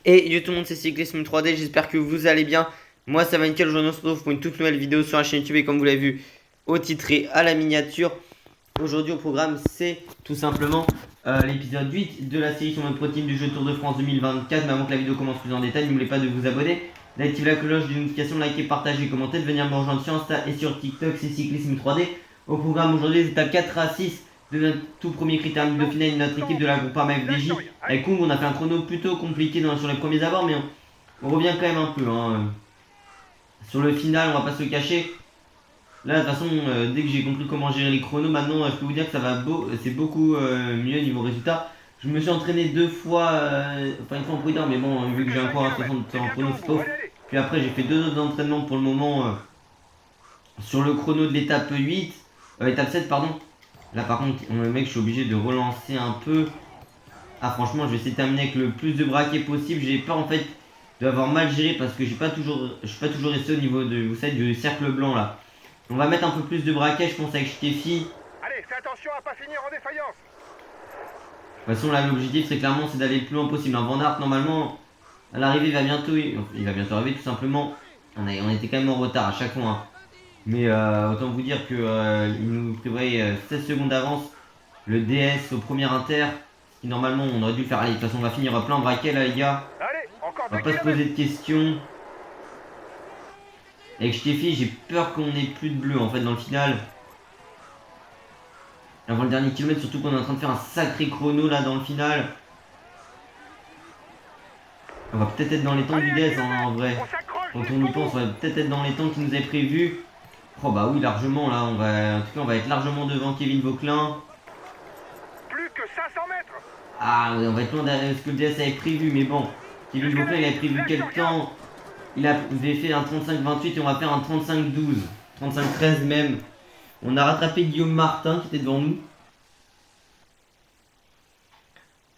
Et yo tout le monde, c'est Cyclisme 3D, j'espère que vous allez bien. Moi ça va nickel, aujourd'hui on se retrouve pour une toute nouvelle vidéo sur la chaîne YouTube et comme vous l'avez vu au titre et à la miniature. Aujourd'hui au programme c'est tout simplement l'épisode 8 de la série sur notre pro team du jeu Tour de France 2024. Mais avant que la vidéo commence plus en détail, n'oubliez pas de vous abonner, d'activer la cloche de notification, liker, partager, commenter, de venir me rejoindre sur Insta et sur TikTok, c'est Cyclisme 3D. Au programme aujourd'hui les étapes 4 à 6 de notre tout premier critère de finale de notre équipe de la Groupama FDJ. Avec Kung, on a fait un chrono plutôt compliqué sur les premiers abords, mais on revient quand même un peu. Sur le final, on va pas se le cacher. Là, de toute façon, dès que j'ai compris comment gérer les chronos, maintenant, je peux vous dire que ça va c'est beaucoup mieux niveau résultat. Je me suis entraîné deux fois, enfin une fois en prudent, mais bon, vu que j'ai encore un 60 en chrono, c'est pas ouf. Puis après, j'ai fait deux autres entraînements pour le moment sur le chrono de l'étape 8, étape 7, pardon. Là, par contre, le mec, je suis obligé de relancer un peu. Ah, franchement, je vais essayer de terminer avec le plus de braquets possible. J'ai peur en fait d'avoir mal géré parce que je suis pas toujours resté au niveau de, vous savez, du cercle blanc là. On va mettre un peu plus de braquets, je pense, avec Steffi. Allez, fais attention à pas finir en défaillance. De toute façon, là, l'objectif, c'est clairement c'est d'aller le plus loin possible. Un Van Aert, normalement, à l'arrivée, il va bientôt arriver tout simplement. On était quand même en retard à chaque fois. Hein. Mais autant vous dire que il nous prévoyait 16 secondes d'avance. Le DS au premier inter. Qui normalement, on aurait dû le faire. Allez, de toute façon, on va finir plein braquet là, les gars. Allez, encore On va 2 pas se kilomètres. poser de questions. Avec Steffi, j'ai peur qu'on ait plus de bleu en fait dans le final. Avant le dernier kilomètre, surtout qu'on est en train de faire un sacré chrono là dans le final. On va peut-être être dans les temps du DS en vrai. Quand on y pense, on va peut-être être dans les temps qui nous avaient prévus. Oh bah oui, largement là. En tout cas, on va être largement devant Kevin Vauquelin. Plus que 500 mètres. Ah, on va être loin derrière ce que le DS avait prévu, mais bon. Kevin Vauquelin, il avait prévu quel temps? Il avait fait un 35-28 et on va faire un 35-12. 35-13 même. On a rattrapé Guillaume Martin qui était devant nous.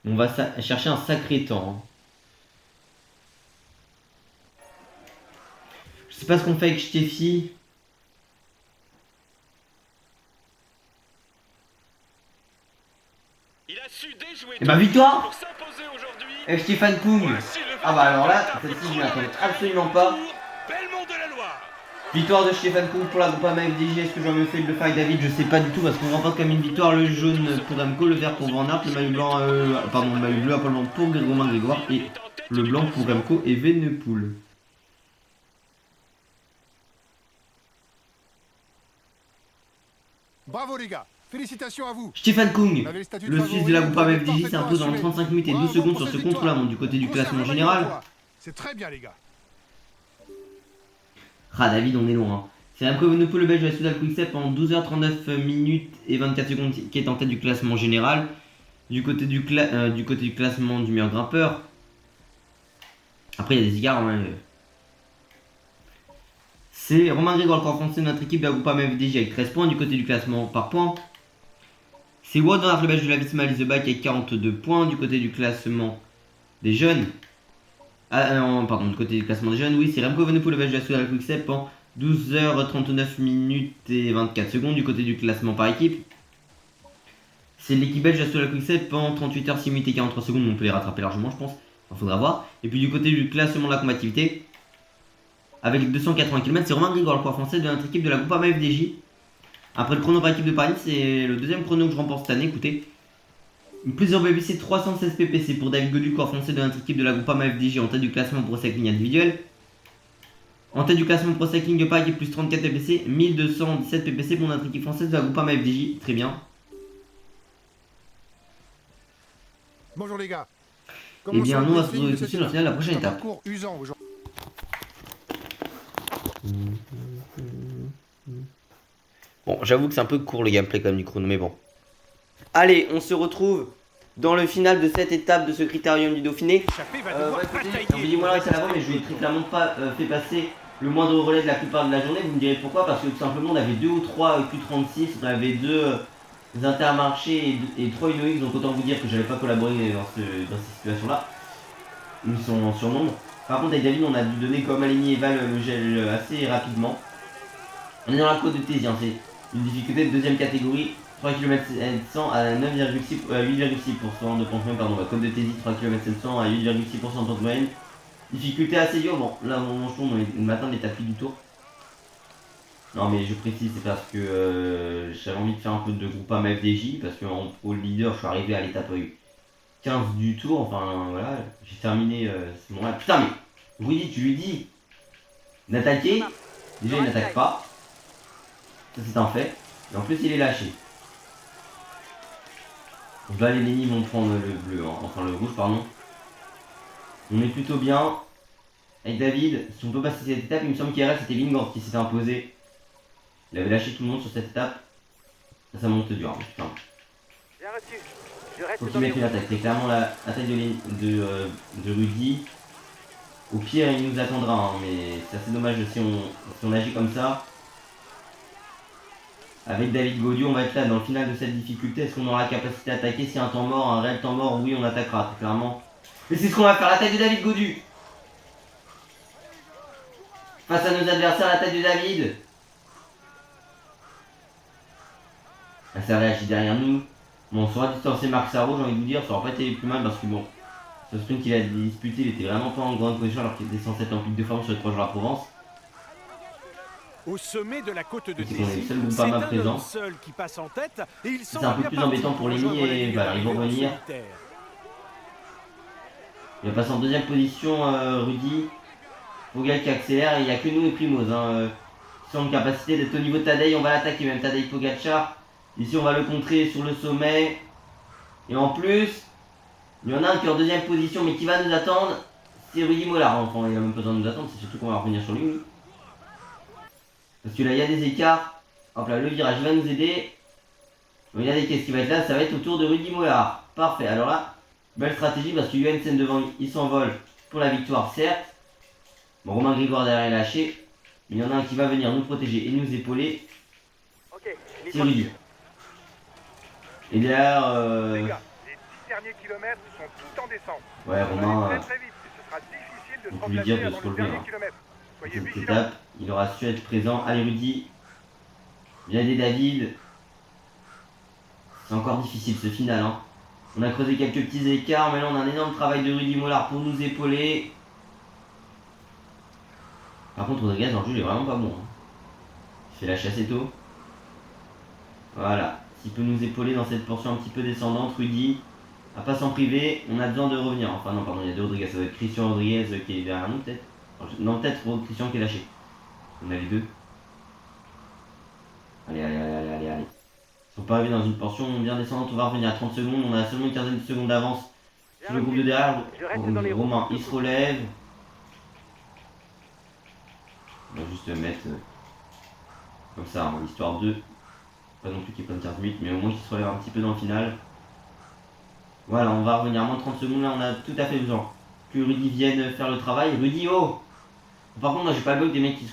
On va chercher un sacré temps. Hein. Je sais pas ce qu'on fait avec Steffi. Et bah victoire avec Stéphane Kung. Ah bah alors là, celle-ci je m'y attendais absolument pas. Victoire de Stéphane Kung pour la Groupama FDJ. Est-ce que j'en me fais de le faire avec David? Je sais pas du tout parce qu'on remporte comme une victoire. Le jaune pour Remco, le vert pour Van Aert, le maillot blanc, pardon, le maillot bleu à Paul pour Romain Grégoire et le blanc pour Remco et Venepool. Bravo les gars, félicitations à vous. Stéphane Kung, le Suisse de la Groupama FDJ, s'impose dans 35 minutes et 12 secondes sur ce contre-la-montre du côté du classement général. C'est très bien les gars. Ah David, on est loin. Hein. C'est Remco Evenepoel, le belge de la Soudal Quickstep en 12h39 minutes et 24 secondes qui est en tête du classement général. Du côté du classement du meilleur grimpeur. Après il y a des égards. Hein. C'est Romain Grégoire, le corps français de notre équipe de la Groupama FDJ avec 13 points du côté du classement par points. C'est Wout van Aert, le belge de la Visma Leaseback avec 42 points du côté du classement des jeunes. Pardon, du côté du classement des jeunes, oui, c'est Remco Evenepoel, le belge de la Soudal Quickstep en 12h39 minutes et 24 secondes du côté du classement par équipe. C'est l'équipe belge de la Soudal Quickstep en 38h 6 minutes et 43 secondes, on peut les rattraper largement, je pense. Il faudra voir. Et puis du côté du classement de la combativité, avec 280 km, c'est Romain Grégoire, le corps français de notre équipe de la Groupama FDJ. Après le chrono par équipe de Paris, c'est le deuxième chrono que je remporte cette année, écoutez. Plusieurs PPC, 316 PPC pour David Godu, corps français de notre équipe de la Groupama FDJ en tête du classement Pro Cycling individuel. En tête du classement Pro Cycling de Paris, plus 34 PPC, 1217 PPC pour notre équipe française de la Groupama FDJ. Très bien. Bonjour les gars. Et bien, nous on va se retrouver tout de suite dans la prochaine étape. Bon, j'avoue que c'est un peu court le gameplay quand même du chrono, mais bon. Allez, on se retrouve dans le final de cette étape de ce critérium du Dauphiné. Oubliez-moi là, c'est avant, mais je n'ai très clairement pas fait passer le moindre relais de la plupart de la journée. Vous me direz pourquoi? Parce que tout simplement, on avait 2 ou 3 Q36, on avait 2 Intermarchés et 3 Unox, donc autant vous dire que j'avais pas collaboré dans ces situations-là. Ils sont en surnombre. Par contre, avec David, on a dû donner comme Aligny et Val le gel assez rapidement. On est dans la côte de Thésien, c'est une difficulté de deuxième catégorie. 3 km 700 à 8,6% de pente moyenne, pardon, la côte de Tésis 3 km 700 à 8,6% de pente moyenne. Difficulté assez dure, bon là mon tour, on m'atteint les tapis du tour. Non mais je précise, c'est parce que j'avais envie de faire un peu de groupama FDJ, parce qu'en pro leader je suis arrivé à l'étape 15 du tour, enfin voilà, j'ai terminé ce moment-là. Putain mais, Rudy tu lui dis d'attaquer, déjà il n'attaque pas, ça c'est un fait, et en plus il est lâché. Donc là les Lenny vont prendre le bleu, hein, enfin le rouge pardon. On est plutôt bien. Avec David, si on peut passer cette étape, il me semble qu'IRL c'était Vingord qui s'était imposé. Il avait lâché tout le monde sur cette étape. Ça monte dur, hein, putain. Faut qu'il mette une attaque. C'est clairement l'attaque de Rudy. Au pire, il nous attendra, hein, mais c'est assez dommage si on agit comme ça. Avec David Gaudio, on va être là dans le final de cette difficulté. Est-ce qu'on aura la capacité d'attaquer? S'il y a un temps mort, un réel temps mort, oui, on attaquera, très clairement. Et c'est ce qu'on va faire, l'attaque de David Gaudu. Face à nos adversaires, l'attaque de David. Ça réagit derrière nous. Bon, on saura distancer Marc Sarro, j'ai envie de vous dire, ça aurait pas été plus mal parce que bon, ce sprint qu'il a disputé, il était vraiment pas en grande position alors qu'il était censé être en pic de forme sur le 3 jours à Provence. Au sommet de la côte de Tésis, c'est un homme seul qui passe en tête et il c'est un peu plus embêtant pour Lenny et voilà, ils vont revenir. Il va passer en deuxième position Rudy. Pogal qui accélère et il n'y a que nous et Primoz qui sont en capacité d'être au niveau de Tadej, on va l'attaquer même Tadej Pogacar. Ici on va le contrer sur le sommet. Et en plus, il y en a un qui est en deuxième position mais qui va nous attendre. C'est Rudy Mollard, enfin il a même pas besoin de nous attendre, c'est surtout qu'on va revenir sur lui. Parce que là il y a des écarts. Hop là, le virage va nous aider. Regardez qu'est-ce qui va être là, ça va être autour de Rudy Mollard. Parfait, alors là, belle stratégie parce que Johansen devant il s'envole pour la victoire certes. Bon, Romain Grégoire derrière est lâché. Mais il y en a un qui va venir nous protéger et nous épauler. C'est Rudy. Et derrière... Les gars, les 10 derniers kilomètres sont tout en descente. Ouais, Romain... Très très vite. Ce sera difficile de se lui dire de remplacer se avant le relever. dernier kilomètre. Soyez Cette vigilants. étape, il aura su être présent. Allez Rudy. Viens aider David. C'est encore difficile ce final. Hein. On a creusé quelques petits écarts, mais là on a un énorme travail de Rudy Mollard pour nous épauler. Par contre Rodriguez dans le jeu il est vraiment pas bon. Hein. Il fait lâcher assez tôt. Voilà. S'il peut nous épauler dans cette portion un petit peu descendante, Rudy. À pas s'en priver, on a besoin de revenir. Enfin non pardon, il y a deux Rodriguez, ça doit être Christian Rodriguez qui est derrière nous peut-être. Non peut-être Christian qui est lâché. On a les deux. Allez. Faut pas arriver dans une portion bien descendante, on va revenir à 30 secondes, on a seulement une quinzaine de secondes d'avance sur le groupe de derrière. Romain il se relève. On va juste mettre comme ça, hein, histoire de pas non plus qu'il prenne 15 minutes, mais au moins qu'il se relève un petit peu dans le final. Voilà, on va revenir à moins de 30 secondes, là on a tout à fait besoin que Rudy vienne faire le travail. Rudy, oh! Par contre, moi j'ai pas le bug des mecs qui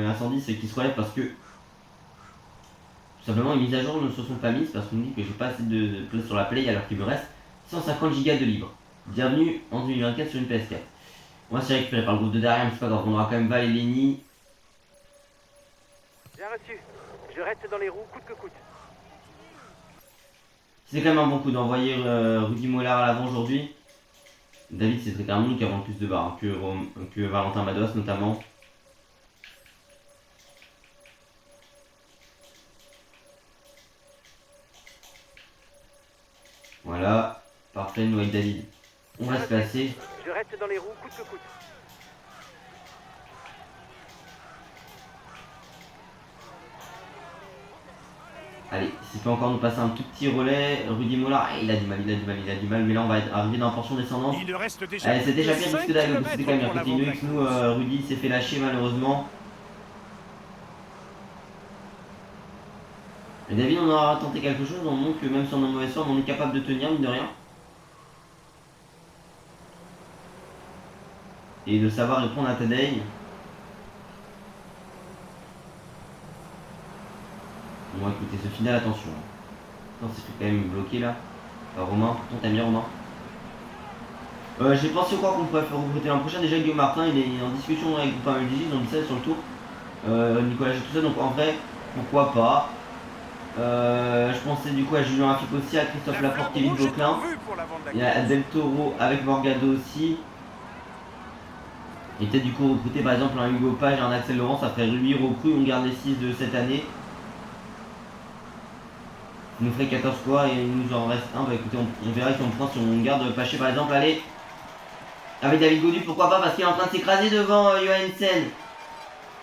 à 110 et qui se relèvent parce que tout simplement une mise à jour ne se sont pas mises parce qu'on me dit que j'ai pas assez de place sur la play alors qu'il me reste 150 Go de libre. Bienvenue en 2024 sur une PS4. On va se faire récupérer par le groupe de derrière, mais c'est pas grave, on aura quand même Val et Lenny. Bien reçu. Je reste dans les roues coûte que coûte. C'est quand même un bon coup d'envoyer Rudy Mollard à l'avant aujourd'hui. David c'est très clairement qui avance plus de barres que Valentin Madouas notamment. Voilà, parfait, nous avec David. On va se placer. Je reste dans les roues coûte que coûte. Allez, s'il peut encore nous passer un tout petit relais, Rudy Mollard, il a du mal, mais là on va arriver dans la portion descendante. Il reste déjà. Allez, c'était déjà bien puisque David, c'était quand même à côté de nous, Rudy s'est fait lâcher malheureusement. Mais David, on aura tenté quelque chose, on montre que même si on est en mauvaise forme, on est capable de tenir, mine de rien. Et de savoir répondre à Tadej. Bon écoutez, ce final, attention. Non, c'est quand même bloqué là. Romain, pourtant t'as mis Romain. J'ai pensé encore qu'on pourrait faire recruter l'an prochain. Déjà Guillaume Martin, il est en discussion avec Groupama FDJ, ils ont dit ça sur le tour. Nicolas j'ai tout ça, donc en vrai, pourquoi pas. Je pensais du coup à Julien Afif aussi, à Christophe Laporte, Kevin Gauquelin. Il y a Del Toro avec Morgado aussi. Et peut-être du coup recruter par exemple un Hugo Page et un Axel Laurent, ça ferait 8 recrues, on garde les 6 de cette année. Ça nous ferait 14 quoi et il nous en reste un. Bah écoutez, on verra si on prend, si on garde Paché par exemple. Allez, avec David Gaudu, pourquoi pas, parce qu'il est en train de s'écraser devant Johansen.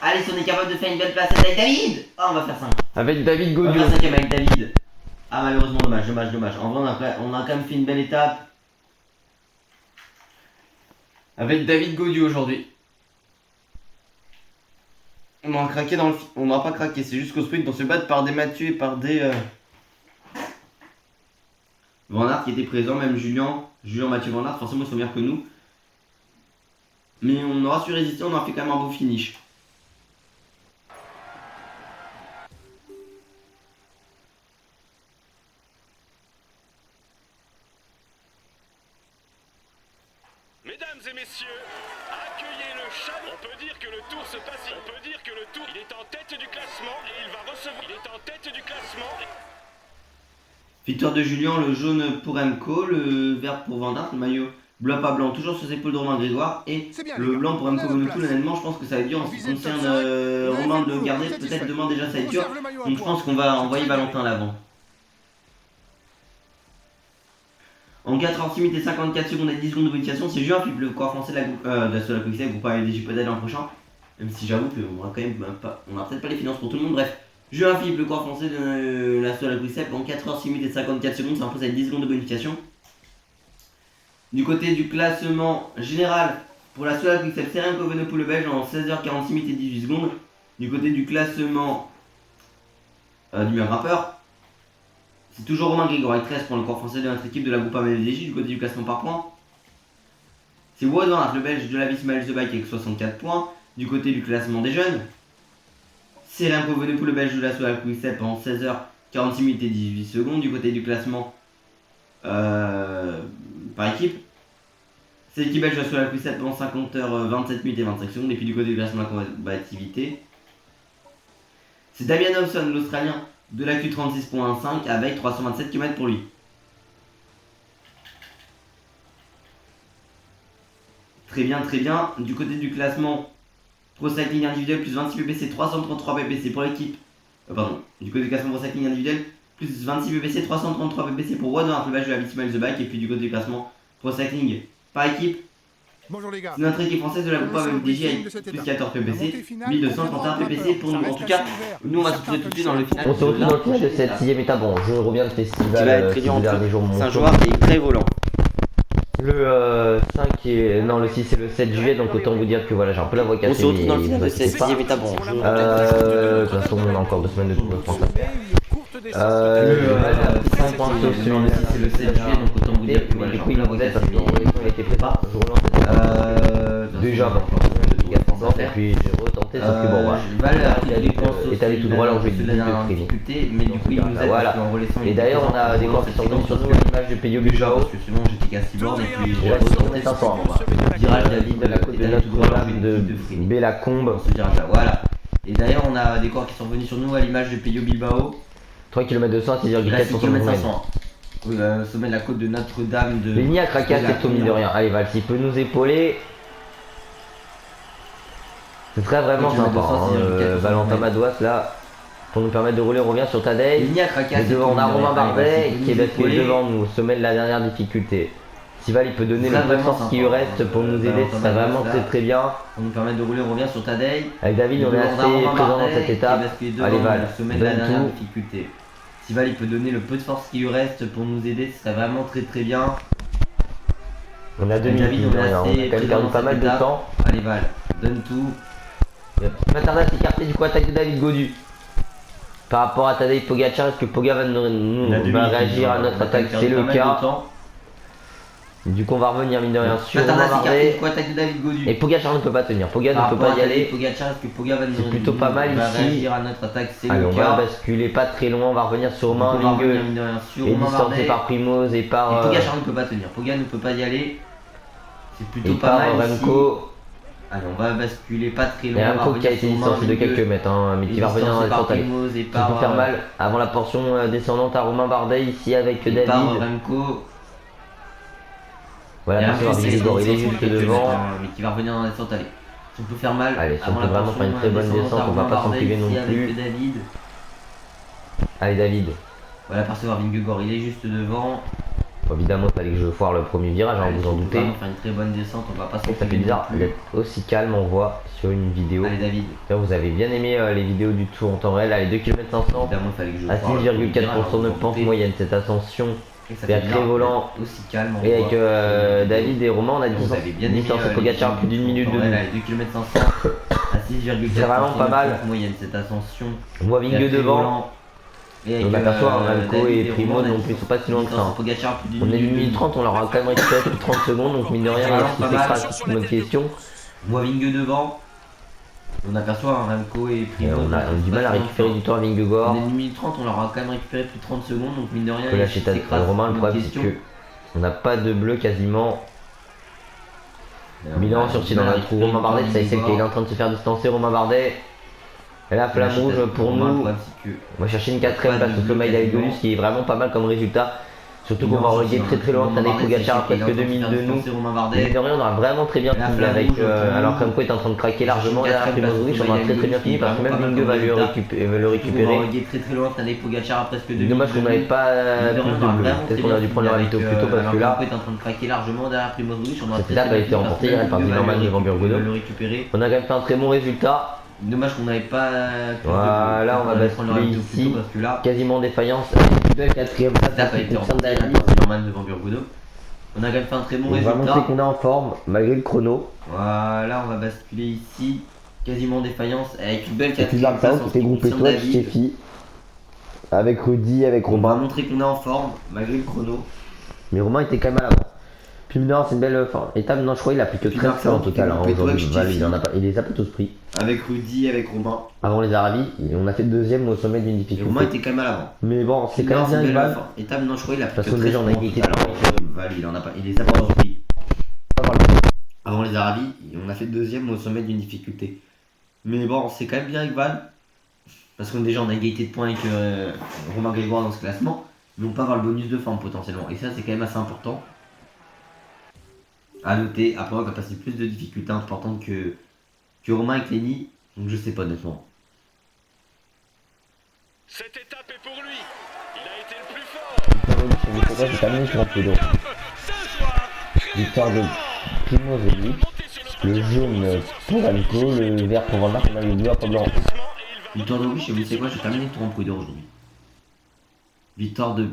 Allez, si on est capable de faire une belle place avec David. Oh, on va faire 5. Avec David On va Gaudu. faire 5 avec David. Ah malheureusement, dommage. En vrai on a quand même fait une belle étape. Avec David Gaudu aujourd'hui. On aura craqué dans le... On n'aura pas craqué, c'est juste qu'au sprint on se bat par des Mathieu et par des... Van Aert qui était présent, même Julien, Mathieu Van Aert, forcément ils sont meilleurs que nous. Mais on aura su résister, on aura fait quand même un beau finish. Mesdames et messieurs, accueillez le chat. On peut dire que le tour se passe. On peut dire que le tour, il est en tête du classement et il va recevoir. Il est en tête du classement. Victoire de Julien, le jaune pour Remco, le vert pour Van Aert, le maillot bleu pas blanc toujours sur ses épaules de Romain Grégoire et le blanc pour Remco Evenepoel. Honnêtement, je pense que ça va être dur en ce qui concerne Romain de le garder. Peut-être demain déjà ça va être dur. Donc je pense qu'on va envoyer Valentin à l'avant. En 4h6 minutes et 54 secondes et 10 secondes de modification, c'est Julien Philippe, le corps français de la Sola Quick-Step, groupe ALDJ peut-être l'an prochain. Même si j'avoue qu'on aura quand même pas, on aura peut-être pas les finances pour tout le monde. Bref, Julien Philippe, le corps français de la Sola Quick-Step, en 4h6 minutes et 54 secondes, ça impose avec 10 secondes de bonification. Du côté du classement général, pour la Sola Quick-Step, c'est Remco Evenepoel le belge en 16h46 minutes et 18 secondes. Du côté du classement du meilleur grimpeur, c'est toujours Romain Grégoire avec 13 points, le corps français de notre équipe de la groupe AMLDJ. Du côté du classement par points, c'est Wout van Aert, le belge de la Visma The Bike avec 64 points. Du côté du classement des jeunes, c'est Remco Evenepoel, le belge de la Sola Quick-Step en 16h46 minutes et 18 secondes. Du côté du classement par équipe, c'est l'équipe belge de la Sola Quick-Step en 50h27 minutes et 25 secondes. Et puis du côté du classement de la combativité, c'est Damian Hobson, l'Australien de la Q36.15 avec 327 km pour lui. Très bien. Du côté du classement Pro Cycling individuel, plus 26 ppc, 333 ppc pour l'équipe. Du côté du classement Pro Cycling individuel, plus 26 ppc, 333 ppc pour Wout van Aert, le belge de la Big Smile The Bike. Et puis du côté du classement Pro Cycling par équipe, Bonjour les gars. c'est notre équipe française de la groupe AMDJ avec plus 14 ppc, 1231 ppc pour nous. En tout cas, nous on va se retrouver tout de suite dans le final. On se retrouve dans le final de cette 6ème étape. Bon, je reviens de festival. Qui va être très dur ces entre derniers jours. Saint-Joire et Cré-Volant. Le 5 et non, le 6 et le 7 juillet, donc autant vous dire que voilà, j'ai un peu la voix cassée. On se retrouve dans le final de mais cette c'est pas. 6ème étape. Bon, De toute façon, on a encore 2 semaines de Tour de France à faire. Le 5 points sur celui-là, c'est le 7 juillet, donc autant vous dire que voilà, du j'ai coup, un peu il la voix vous aide parce cassée. qu'on a été préparé. Je relance cette étape. Déjà, donc, et puis j'ai retenté, sauf que bon, voilà. Il est allé tout droit, alors je vais dire que difficulté, mais du coup il nous aide voilà. parce qu'en relaissant Et d'ailleurs, on a des corps qui sont venus sur nous à l'image de Peyo Bilbao. parce que sinon j'étais cassé borne et puis Et là, c'est 500. virage David De la côte de Notre-Dame de Bellacombe. ce virage là, voilà. Et d'ailleurs on a des corps qui sont venus sur nous à l'image de Peyo Bilbao. 3 km 200, Il reste 6,4 6 km 500. Oui, sommet de la côte de Notre-Dame de... Léni a craqué à cette mine de rien. Allez, Val, s'il peut nous épauler. Ce serait vraiment Oui, tu mets sympa. 200, c'est Valentin Madouas là, pour nous permettre de rouler, on revient sur Tadej. Léni a craqué à Et cette devant, on a mine de Romain rien. Bardet Allez, qui est basculé épaulé. devant nous, au sommet de la dernière difficulté. Si Val, il peut donner le peu de force qui lui reste pour nous aider, ce serait vraiment très bien. Pour nous permettre de rouler, on revient sur Tadej. Avec David, on est assez présent dans cette étape. Allez, Val, le sommet de la donne dernière tout. difficulté. Si Val il peut donner le peu de force qui lui reste pour nous aider, ce serait vraiment très bien. On a 2 David, minutes, on est on a quand assez même présent perdu dans pas cette mal de étape. temps. Allez Val, donne tout. Matardas écarté, du coup attaque de David Gaudu. Par rapport à Tadej Pogacar, est-ce que Poga va va réagir à notre attaque? C'est le cas. Du coup on va revenir mine de rien sur Romain Matardas écarté, Bardet. du coup attaque de David Gaudu. Et Pogacar ne peut pas tenir, Poga ne peut pas y aller. Pogacar, est-ce que Poga va nous C'est plutôt pas mal va ici. réagir à notre attaque? C'est Allez, le on va cas. basculer pas très loin, on va revenir sur Donc, on Romain va revenir, Vingueux. mine de rien, sur Et Romain distancé Bardet. par Primoz et Et par Pogacar ne peut pas tenir. Poga ne peut pas y aller. C'est et plutôt par pas mal ici. Remco. Allez, on va basculer pas très Il y loin. a on va un coup qui a revenir été sur distancé de Romain quelques Vingueux. mètres, hein, mais qui va revenir dans la descente. Allez. Primoz et Ça peut faire mal avant la portion descendante à Romain Bardet ici avec David. Remco. Voilà, parce que Vingegaard, il est juste devant. Mais qui va revenir dans la descente, allez. Ça peut faire mal. Allez, si on peut vraiment faire une très bonne descente, on va pas s'en priver non plus. David. Allez David. Voilà, percevoir Vingegaard, il est juste devant. Évidemment, il fallait que je foire le premier virage, hein, vous en doutez. On va faire une très bonne descente, on va pas s'en Ça fait priver bizarre non plus. d'être aussi calme, on voit sur une vidéo. Allez David. Vous avez bien aimé les vidéos du tour en temps réel. Allez, 2 km 500 Évidemment, il fallait que je à foire le premier virage, 6,4% de pente moyenne. Cette ascension. Et ça Et à fait très bien volant. d'être aussi calme. Et avec David et Romain, on a Vous avez bien aimé distance Pogacar plus d'une minute de nous. Allez, 2 km 500 à 6,4% C'est vraiment pas mal. de moyenne cette ascension. On voit Vingegaard devant. Et On aperçoit Remco et Primoz, Romain, donc ils sont pas si loin que ça. hein. Pogacar, plus d'une On est minute. 1 minute 30, on leur a quand même récupéré plus de 30 secondes, donc mine de rien, Vraiment il pas mal. s'écrase sur une bonne question. On voit Vingegaard devant. On aperçoit Remco et Et Primoz. on a du mal à récupérer du temps à Vingegaard. On est 1 minute 30, on leur a quand même récupéré plus de 30 secondes, donc mine de rien. On peut lâcher ils s'écrasent Romain, sur le une problème c'est question. que on n'a pas de bleu quasiment. On Milan a sorti du dans mal à la trou. récupérer Romain Bardet, du temps ça y est, Vingegaard. qu'il est en train de se faire distancer. Romain Bardet. Et la flamme rouge pour Romain, le nous. problème, c'est que On va chercher une 4ème place au sommet David Gaudu, ce qui est vraiment pas mal comme résultat. Surtout qu'on va reléguer très très loin Tadej Pogacar à presque 2 minutes de nous. Mais de rien, on aura vraiment très bien fini avec. Alors Remco est en train de craquer largement derrière Primoz Roglic, on aura très très bien fini parce que même Vingegaard va le récupérer. très très loin Tadej Pogacar à presque 2 minutes. Dommage qu'on n'avait pas plus de bleu. Peut-être qu'on aurait dû prendre le ravito plus tôt parce que là, est en train de craquer largement derrière Primoz Roglic. cette étape a été remportée hier par Zimmermann devant Burgodo. le récupérer. On a quand même fait un très bon résultat. Dommage qu'on n'avait pas. Voilà, on va basculer ici. Parce que là, Quasiment défaillance. Belle 4ème place l'étape a qui été concerne remportée David. par Zimmermann devant Burgodo. On a quand même fait un très bon On va montrer résultat. qu'on est en forme malgré le chrono. Voilà, on va basculer ici. Quasiment défaillance avec une belle Et puis là, place. c'était groupé toi, Steffi. Avec Rudy, avec On va Romain. montrer qu'on est en forme malgré le chrono. Mais Romain était quand même à l'avant. Puis non, c'est une belle étape. Non, je crois qu'il a plus que Puis 13 Marcel, points en total. on Hein, peut aujourd'hui, toi, Val, Steffi. il les a pas tous pris. Avec Rudy, avec Romain. Avant les Arabes, on a fait 2ème au sommet d'une Et difficulté. Romain était quand même à l'avant. Mais bon, c'est quand même bien, Val. Étape non, je crois il a pris Parce que que 13 déjà, on a points. égalité. Alors, Val, il en a pas, il les a pas tous pris. Avant les Arabes, on a fait 2ème au sommet d'une difficulté. Mais bon, c'est quand même bien avec Val. Parce qu'on déjà on a égalité de points avec Romain Grégoire dans ce classement. Mais on peut avoir le bonus de forme potentiellement. Et ça, c'est quand même assez important. À noter, après on va passer plus de difficultés importantes que Romain avec Lenny. Donc je sais pas honnêtement. Cette étape est pour lui. Il a été le plus fort. J'ai terminé sur un peu d'eau. Victoire de Primoz Roglic. Le jaune pour Remco, le vert pour Van Aert, on a le bleu à blanc. Victoire de Roglic, et vous savez quoi, j'ai terminé le tour en prud'homme aujourd'hui. Victoire de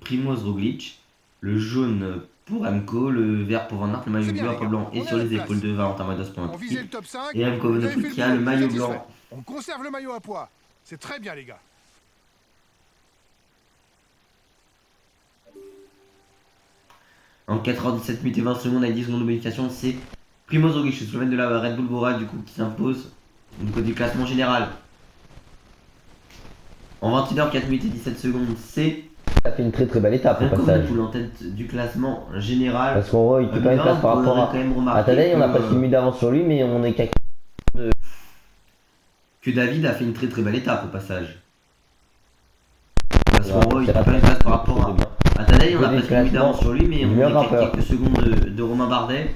Primoz Roglic, le jaune pour Remco, le vert pour Van Aert, le maillot bleu à blanc et sur les épaules de Valentin Mados pour un On visait le top 5. Et Remco vous avez Evenepoel fait qui a le tour, maillot satisfait. blanc. On conserve le maillot à poids. C'est très bien, les gars. En 4h17 minutes et 20 secondes avec 10 secondes de bonification, c'est Primoz Roglic, le Slovène de la Red Bull Bora du coup qui s'impose au niveau du classement général. En 21h 4 minutes et 17 secondes, c'est Ça fait une très très belle étape au Remco passage. Evenepoel en tête du classement général. Parce qu'on récupère une place par rapport à Tadej, on a presque une minute d'avance sur lui, mais on est qu'à que David a fait une très très belle étape au passage. Parce Ouais, qu'en gros, il c'est récupère pas une place par rapport à Tadej, on a Côté presque une minute d'avance sur lui, mais on meilleur est qu'à grimpeur. quelques secondes de Romain Bardet.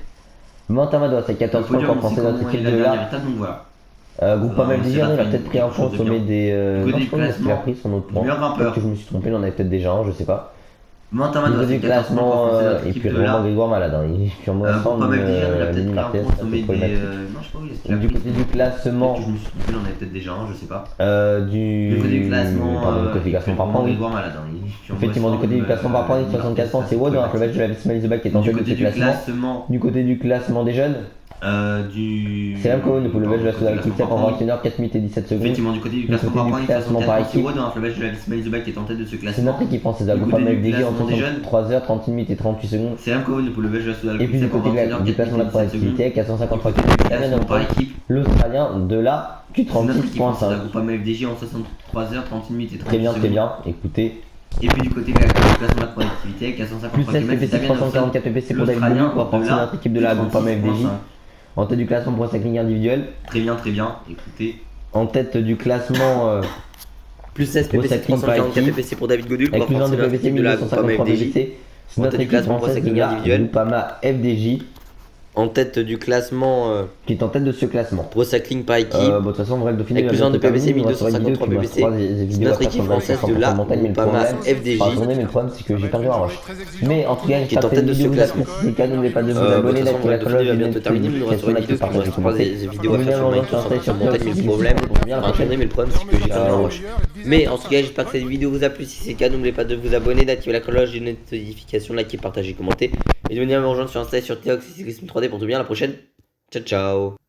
Martin Madois, c'est Le 14 points podium, pour on sait penser notre comment équipe est la de dernière là. étape, donc voilà. Groupe pas mal c'est digéré, la il a fin, peut-être pris un quelque point au chose de sommet bien. des. Côté Non, du je pense qu'il a classement, pris son autre du point. meilleur grimpeur. Peut-être que je me suis trompé, il en avait peut-être déjà un, je sais pas. Martin Au Madois, niveau c'est du 14 points pour classement, penser notre et équipe puis de Romain là. Grégoire malade, hein. Il est sur mon Groupe pas ensemble, mal digéré, il a peut-être Lenny pris un Marquez, point au ça sommet c'est des. problématique. Non, je sais pas où il est. Du côté du classement, Peut-être que je me suis trompé, il en avait peut-être déjà un, je sais pas. du côté du classement, pardon, du côté du classement par Romain points, oui. Grégoire malade, hein. Effectivement, du côté du classement par points, il est 64 points, c'est Wood, hein, le match de la Visma qui est en Du tête de côté ce du classement. classement, Du côté du classement des jeunes, c'est Remco Evenepoel, le belge de la Soudal qui en 21h, 4 minutes et 17 secondes. Effectivement, du côté du Du classement côté par du points, il classement 64 par points, c'est équipe. Wood, hein, le belge de la Visma qui est en tête de ce C'est classement. notre équipe française, Du groupe côté pas du mal DG en classement des jeunes. 3h, 38 minutes et 38 secondes. C'est Remco Evenepoel, le belge de la Soudal Et puis du côté du classement de la productivité, avec 453 km par équipe. l'Australien de la C'est notre équipe française, la Q36.5. groupe AMA FDJ en 63h, 38 minutes et 38 Très bien, secondes. très bien. Écoutez, Et puis du côté du classement de la productivité, avec plus 453 16 km, PPC, 344 PPC pour David Bowie pour apporter notre équipe de la groupe AMA FDJ. En tête du classement Pro Cycling individuel. Très bien, écoutez. En tête du classement Plus 16 Pro PPC, Cycling 344 PPC pour David Godul. avec plus 1 de PPC, de la Groupama 1253 FDJ. PPC. C'est En notre tête du équipe classement Pro française de Cycling la individuel. Groupama FDJ En tête du classement qui est en tête de ce classement. Pro Cycling par équipe. Bon, de toute façon, en vrai, le Dauphiné Avec va plus 1 de bientôt PPC, terminer, on va sur une vidéo 1253 qui PPC. mostrera des vidéos Notre à faire équipe sur le française sur de la montagne, mais le Groupama problème, FDJ. pas tourner, mais le problème, c'est que j'ai perdu un rush. Mais en tout cas, Qui est en tête de ce classement. Si c'est le cas, n'oubliez pas de vous De abonner, toute façon, d'activer la le cloche, Dauphiné va de bientôt terminer. Il nous restera une vidéo qui restera des vidéos à faire sur Minecraft, sur montagne, mais le problème, mais le problème, c'est que j'ai perdu un rush. Mais en tout cas, j'espère que cette vidéo vous a plu. Si c'est le cas, n'oubliez pas de vous abonner, d'activer la cloche, de notification, liker, partager, commenter. Et de venir me rejoindre sur Insta et sur TikTok, c'est Cyclisme 3D pour tout bien. À la prochaine. Ciao, ciao.